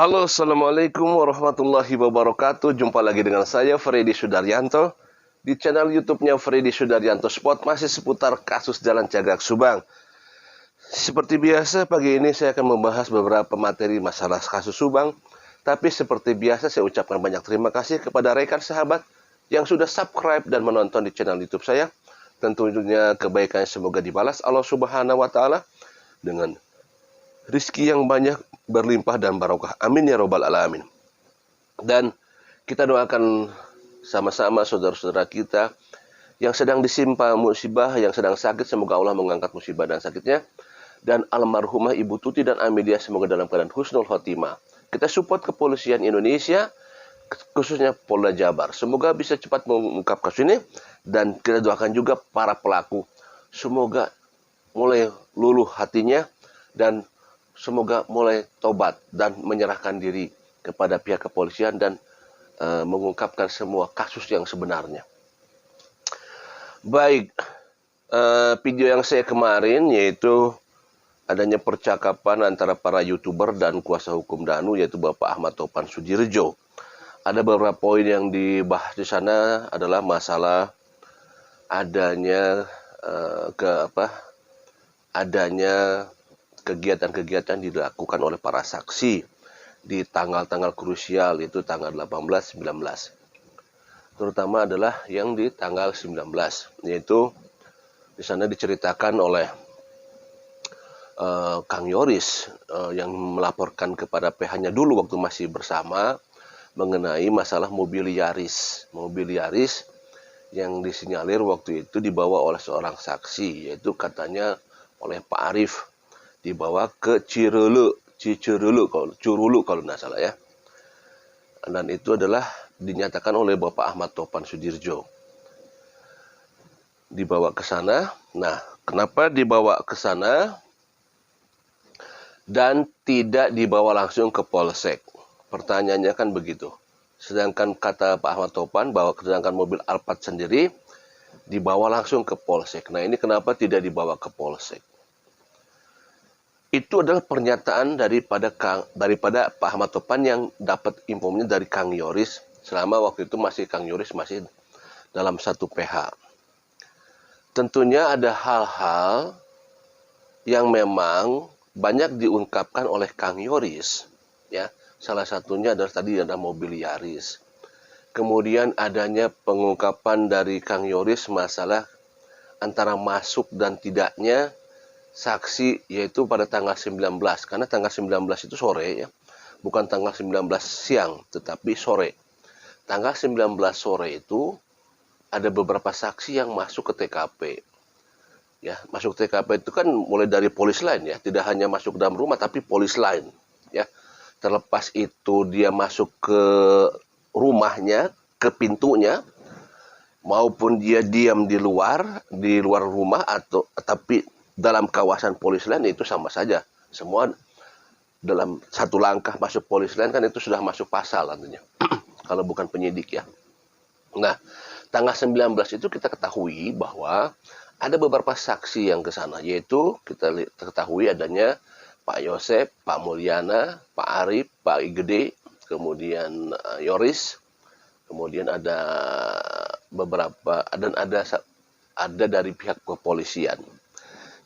Halo, Assalamualaikum warahmatullahi wabarakatuh. Jumpa lagi dengan saya, Freddy Sudaryanto, di channel YouTube-nya Freddy Sudaryanto Spot, masih seputar kasus Jalan Cagak Subang. Seperti biasa, pagi ini saya akan membahas beberapa materi masalah kasus Subang. Tapi seperti biasa, saya ucapkan banyak terima kasih kepada rekan sahabat yang sudah subscribe dan menonton di channel YouTube saya. Tentunya kebaikan semoga dibalas Allah Subhanahu wa Ta'ala dengan rizki yang banyak, berlimpah dan barokah. Amin ya robbal alamin. Dan kita doakan sama-sama saudara-saudara kita yang sedang disimpa musibah, yang sedang sakit, semoga Allah mengangkat musibah dan sakitnya. Dan almarhumah Ibu Tuti dan Amelia semoga dalam keadaan husnul khotimah. Kita support kepolisian Indonesia, khususnya Polda Jabar. Semoga bisa cepat mengungkap kasus ini. Dan kita doakan juga para pelaku, semoga mulai luluh hatinya dan semoga mulai tobat dan menyerahkan diri kepada pihak kepolisian dan mengungkapkan semua kasus yang sebenarnya. Baik, video yang saya kemarin yaitu adanya percakapan antara para YouTuber dan kuasa hukum Danu, yaitu Bapak Ahmad Topan Sudirajo. Ada beberapa poin yang dibahas di sana adalah masalah adanya kegiatan-kegiatan dilakukan oleh para saksi di tanggal-tanggal krusial, yaitu tanggal 18, 19. Terutama adalah yang di tanggal 19, yaitu di sana diceritakan oleh Kang Yoris yang melaporkan kepada PH-nya dulu waktu masih bersama mengenai masalah mobil Yaris. Mobil Yaris yang disinyalir waktu itu dibawa oleh seorang saksi, yaitu katanya oleh Pak Arif, dibawa ke Curulu kalau tidak salah ya. Dan itu adalah dinyatakan oleh Bapak Ahmad Topan Sudirajo. Dibawa ke sana. Nah, kenapa dibawa ke sana dan tidak dibawa langsung ke Polsek? Pertanyaannya kan begitu. Sedangkan kata Pak Ahmad Topan bahwa sedangkan mobil Alphard sendiri dibawa langsung ke Polsek. Nah, ini kenapa tidak dibawa ke Polsek? Itu adalah pernyataan daripada Pak Ahmad Topan yang dapat infonya dari Kang Yoris selama waktu itu Kang Yoris masih dalam satu PH. Tentunya ada hal-hal yang memang banyak diungkapkan oleh Kang Yoris, ya. Salah satunya adalah tadi ada mobil Yaris. Kemudian adanya pengungkapan dari Kang Yoris masalah antara masuk dan tidaknya saksi, yaitu pada tanggal 19, karena tanggal 19 itu sore ya, bukan tanggal 19 siang, tetapi sore. Tanggal 19 sore itu ada beberapa saksi yang masuk ke TKP. Ya, masuk TKP itu kan mulai dari polis lain ya, tidak hanya masuk dalam rumah tapi polis lain ya. Terlepas itu dia masuk ke rumahnya, ke pintunya, maupun dia diam di luar rumah atau tapi dalam kawasan polis lain, itu sama saja. Semua dalam satu langkah masuk polis lain kan itu sudah masuk pasal tentunya. Kalau bukan penyidik ya. Nah, tanggal 19 itu kita ketahui bahwa ada beberapa saksi yang ke sana, yaitu kita ketahui adanya Pak Yosep, Pak Mulyana, Pak Arif, Pak Igede, kemudian Yoris, kemudian ada beberapa dan ada dari pihak kepolisian.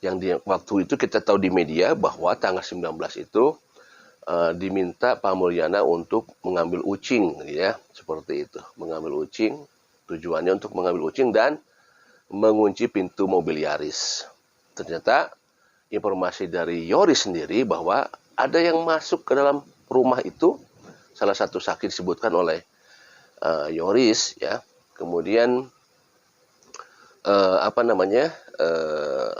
Yang waktu itu kita tahu di media bahwa tanggal 19 itu diminta Pak Mulyana untuk mengambil ucing, ya, seperti itu, mengambil ucing, tujuannya untuk mengambil ucing dan mengunci pintu mobil Yaris. Ternyata informasi dari Yoris sendiri bahwa ada yang masuk ke dalam rumah itu, salah satu saksi disebutkan oleh Yoris, ya, kemudian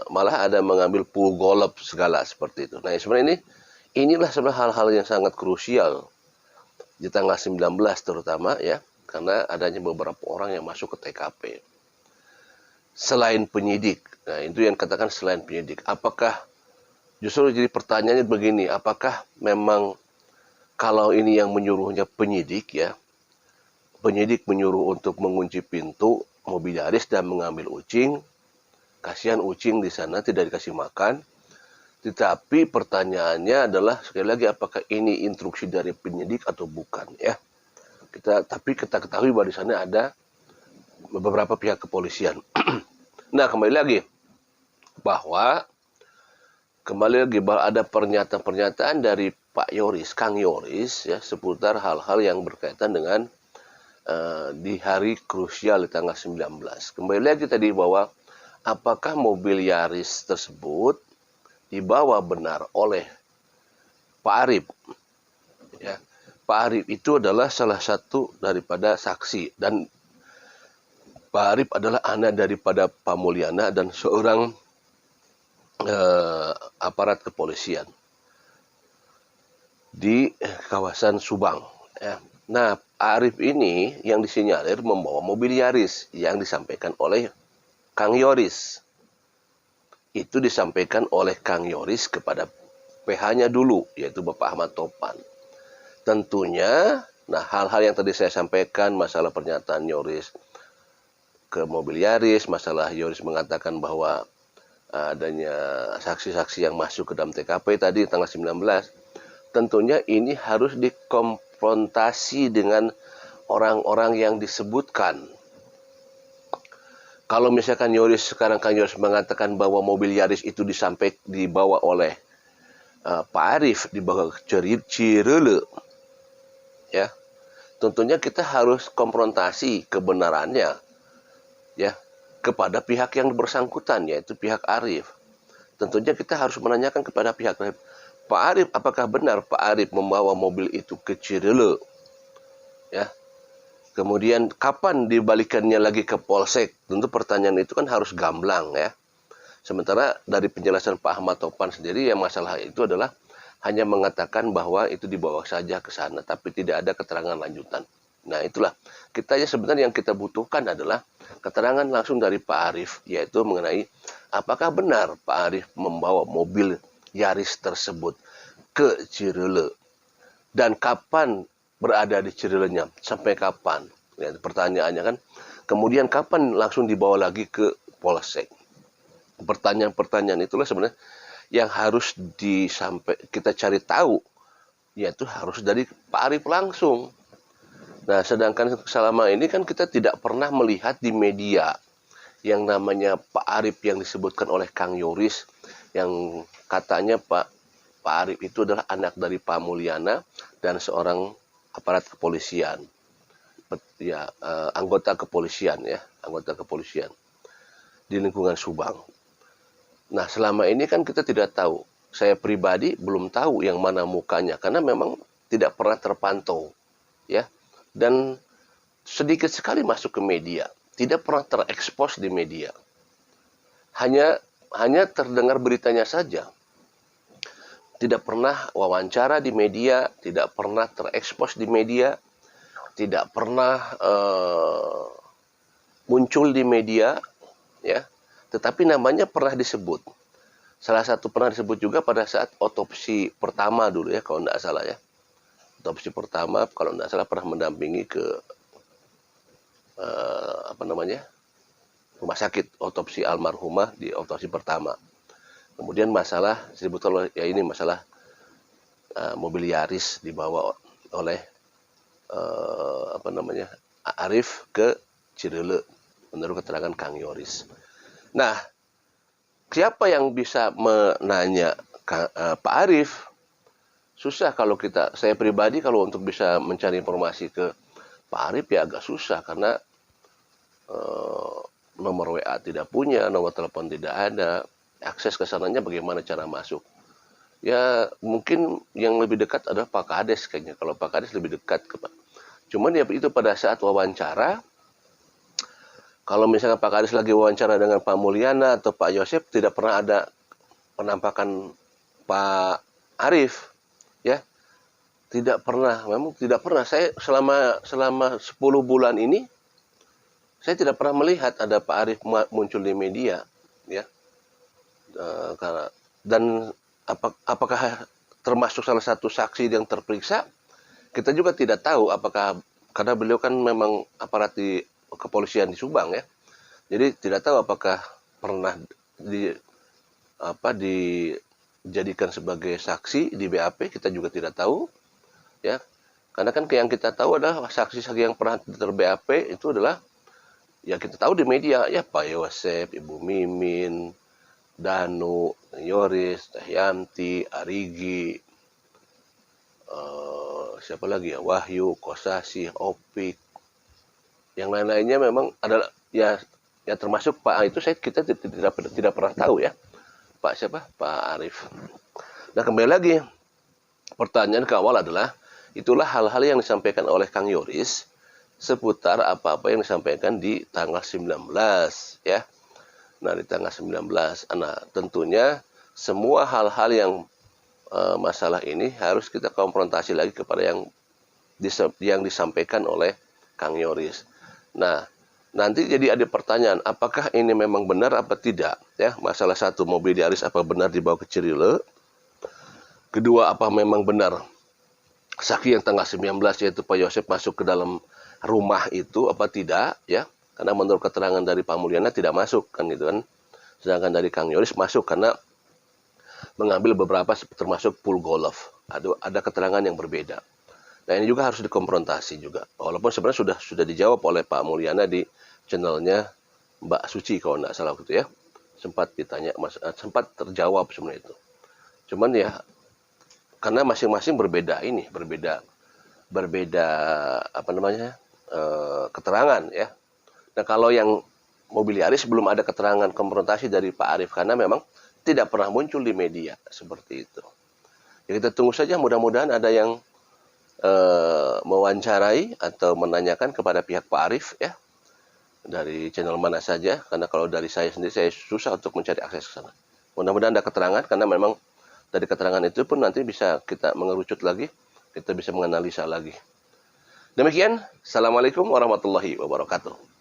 malah ada mengambil pool golf segala seperti itu. Nah, sebenarnya inilah sebenarnya hal-hal yang sangat krusial di tanggal 19 terutama ya, karena adanya beberapa orang yang masuk ke TKP selain penyidik. Nah, itu yang katakan selain penyidik. Apakah justru jadi pertanyaannya begini, apakah memang kalau ini yang menyuruhnya penyidik ya, penyidik menyuruh untuk mengunci pintu mobil Yaris dan mengambil ucing. Kasihan ucing di sana tidak dikasih makan. Tetapi pertanyaannya adalah sekali lagi apakah ini instruksi dari penyidik atau bukan ya. Tapi kita ketahui bahwa di sana ada beberapa pihak kepolisian. Nah, kembali lagi bahwa ada pernyataan-pernyataan dari Pak Yoris, Kang Yoris ya seputar hal-hal yang berkaitan dengan di hari krusial di tanggal 19. Kembali lagi tadi bahwa apakah mobil Yaris tersebut dibawa benar oleh Pak Arif ya. Pak Arif itu adalah salah satu daripada saksi dan Pak Arif adalah anak daripada Pak Mulyana dan seorang aparat kepolisian di kawasan Subang. Ya. Nah, Arif ini yang disinyalir membawa mobil Yaris yang disampaikan oleh Kang Yoris. Itu disampaikan oleh Kang Yoris kepada PH-nya dulu, yaitu Bapak Ahmad Topan. Tentunya, nah hal-hal yang tadi saya sampaikan, masalah pernyataan Yoris ke mobil Yaris, masalah Yoris mengatakan bahwa adanya saksi-saksi yang masuk ke dalam TKP tadi tanggal 19, tentunya ini harus dikonfrontasi dengan orang-orang yang disebutkan. Kalau misalkan Kang Yoris mengatakan bahwa mobil Yaris itu dibawa oleh Pak Arif dibawa ke Cirele, ya, tentunya kita harus konfrontasi kebenarannya, ya, kepada pihak yang bersangkutan yaitu pihak Arif. Tentunya kita harus menanyakan kepada pihak Arif, Pak Arif, apakah benar Pak Arif membawa mobil itu ke Cirele? Ya. Kemudian kapan dibalikannya lagi ke Polsek? Tentu pertanyaan itu kan harus gamblang ya. Sementara dari penjelasan Pak Ahmad Topan sendiri yang masalah itu adalah hanya mengatakan bahwa itu dibawa saja ke sana tapi tidak ada keterangan lanjutan. Nah, itulah sebenarnya yang kita butuhkan adalah keterangan langsung dari Pak Arif, yaitu mengenai apakah benar Pak Arif membawa mobil Yaris tersebut ke Cirele dan kapan berada di Cirelenya, sampai kapan? Ya, pertanyaannya kan. Kemudian kapan langsung dibawa lagi ke Polsek? Pertanyaan-pertanyaan itulah sebenarnya yang harus kita cari tahu, yaitu harus dari Pak Arif langsung. Nah, sedangkan selama ini kan kita tidak pernah melihat di media yang namanya Pak Arif yang disebutkan oleh Kang Yoris, yang katanya Pak Arif itu adalah anak dari Pak Mulyana dan seorang aparat kepolisian, ya, anggota kepolisian di lingkungan Subang. Nah, selama ini kan kita tidak tahu. Saya pribadi belum tahu yang mana mukanya karena memang tidak pernah terpantau, ya. Dan sedikit sekali masuk ke media, tidak pernah terekspos di media. Hanya terdengar beritanya saja. Tidak pernah wawancara di media, tidak pernah terekspos di media, tidak pernah muncul di media, ya. Tetapi namanya pernah disebut. Salah satu pernah disebut juga pada saat otopsi pertama dulu ya, kalau tidak salah ya. Otopsi pertama, kalau tidak salah pernah mendampingi ke rumah sakit otopsi almarhumah di otopsi pertama. Kemudian masalah disebutkan masalah mobil Yaris dibawa oleh Arif ke Cirele menurut keterangan Kang Yoris. Nah, siapa yang bisa menanya Pak Arif? Susah kalau saya pribadi kalau untuk bisa mencari informasi ke Pak Arif ya agak susah karena nomor WA tidak punya, nomor telepon tidak ada, akses ke sananya bagaimana cara masuk. Ya mungkin yang lebih dekat adalah Pak Kades kayaknya. Kalau Pak Kades lebih dekat ke Pak. Cuman ya itu pada saat wawancara, kalau misalnya Pak Kades lagi wawancara dengan Pak Mulyana atau Pak Yosep, tidak pernah ada penampakan Pak Arif, ya. Tidak pernah, memang tidak pernah. Saya selama 10 bulan ini, saya tidak pernah melihat ada Pak Arif muncul di media, ya. Dan apakah termasuk salah satu saksi yang terperiksa? Kita juga tidak tahu apakah, karena beliau kan memang aparat di kepolisian di Subang ya. Jadi tidak tahu apakah pernah dijadikan sebagai saksi di BAP, kita juga tidak tahu, ya. Karena kan yang kita tahu adalah saksi-saksi yang pernah ter-BAP itu adalah ya kita tahu di media, ya Pak Yosep, Ibu Mimin, Danu, Yoris, Teh Yanti, Arigi, siapa lagi ya, Wahyu, Kosasi, Opik, yang lain-lainnya memang adalah ya termasuk Pak itu kita tidak pernah tahu ya, Pak siapa, Pak Arif. Nah kembali lagi, pertanyaan ke awal adalah itulah hal-hal yang disampaikan oleh Kang Yoris seputar apa-apa yang disampaikan di tanggal 19 ya. Nah di tanggal 19, nah tentunya semua hal-hal yang masalah ini harus kita konfrontasi lagi kepada yang disampaikan oleh Kang Yoris. Nah, nanti jadi ada pertanyaan, apakah ini memang benar apa tidak? Ya, masalah satu, mobil Yaris apa benar dibawa ke Cirile? Kedua, apa memang benar saksi yang tanggal 19 yaitu Pak Yosep masuk ke dalam rumah itu apa tidak? Ya, karena menurut keterangan dari Pak Mulyana tidak masuk kan gitu kan. Sedangkan dari Kang Yoris masuk karena mengambil beberapa termasuk pool golf. Ada keterangan yang berbeda. Nah ini juga harus dikonfrontasi juga. Walaupun sebenarnya sudah dijawab oleh Pak Mulyana di channelnya Mbak Suci kalau nggak salah gitu ya. Sempat ditanya, sempat terjawab sebenarnya itu. Cuman ya karena masing-masing berbeda apa namanya keterangan ya. Nah kalau yang mobil Yaris belum ada keterangan konfrontasi dari Pak Arif karena memang tidak pernah muncul di media seperti itu. Ya kita tunggu saja, mudah-mudahan ada yang mewawancarai atau menanyakan kepada pihak Pak Arif ya dari channel mana saja, karena kalau dari saya sendiri saya susah untuk mencari akses ke sana. Mudah-mudahan ada keterangan karena memang dari keterangan itu pun nanti bisa kita mengerucut lagi, kita bisa menganalisa lagi. Demikian, Assalamualaikum warahmatullahi wabarakatuh.